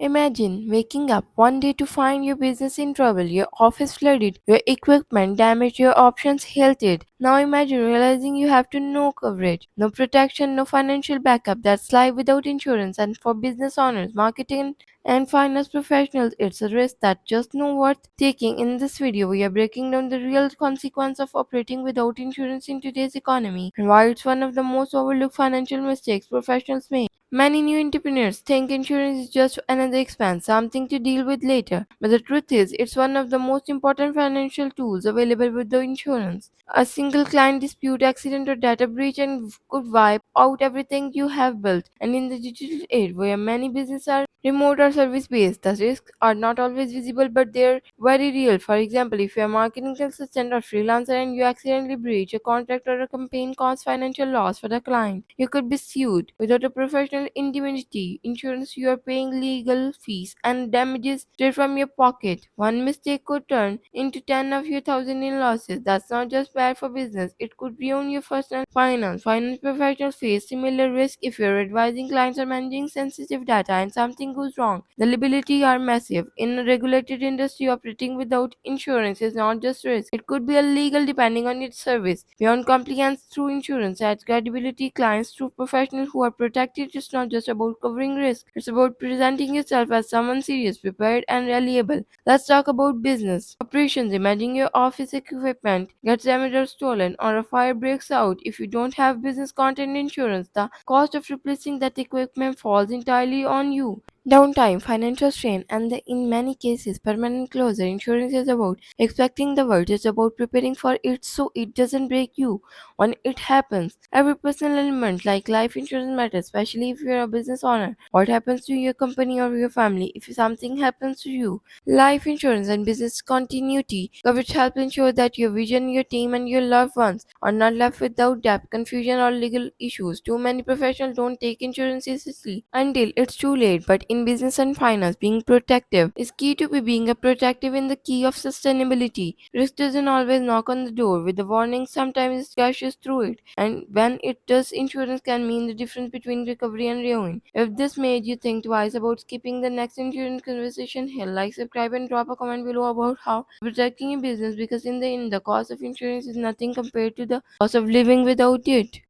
Imagine waking up one day to find your business in trouble, your office flooded, your equipment damaged, your options halted. Now imagine realizing you have to no coverage, no protection, no financial backup. That's life without insurance. And for business owners, marketing and finance professionals, it's a risk that just not worth taking. In this video, we are breaking down the real consequence of operating without insurance in today's economy and why it's one of the most overlooked financial mistakes professionals make. Many new entrepreneurs think insurance is just another expense, something to deal with later. But the truth is, it's one of the most important financial tools available with the insurance. A single client dispute, accident, or data breach and could wipe out everything you have built. And in the digital age, where many businesses are remote or service based, the risks are not always visible, but they're very real. For example, if you're a marketing consultant or freelancer and you accidentally breach a contract or a campaign cause financial loss for the client, you could be sued. Without a professional indemnity insurance, you are paying legal fees and damages straight from your pocket. One mistake could turn into 10 of your thousand in losses. That's not just bad for business, it could ruin your personal finance. Finance professionals face similar risk if you're advising clients or managing sensitive data and something goes wrong. The liability are massive. In a regulated industry, operating without insurance is not just risk. It could be illegal depending on its service. Beyond compliance through insurance adds credibility. Clients through professionals who are protected. It's not just about covering risk. It's about presenting yourself as someone serious, prepared, and reliable. Let's talk about business operations. Imagine your office equipment gets damaged or stolen, or a fire breaks out. If you don't have business content insurance, the cost of replacing that equipment falls entirely on you. Downtime, financial strain, and in many cases, permanent closure. Insurance is about expecting the worst. It's about preparing for it so it doesn't break you when it happens. Every personal element, like life insurance, matters, especially if you're a business owner. What happens to your company or your family if something happens to you? Life insurance and business continuity coverage help ensure that your vision, your team, and your loved ones are not left without debt, confusion, or legal issues. Too many professionals don't take insurance seriously until it's too late. But in business and finance, being protective is key to be being a protective in the key of sustainability. Risk doesn't always knock on the door with a warning, sometimes it crashes through it. And when it does, insurance can mean the difference between recovery and ruin. If this made you think twice about skipping the next insurance conversation here, like, subscribe, and drop a comment below about how protecting your business, because in the end, the cost of insurance is nothing compared to the cost of living without it.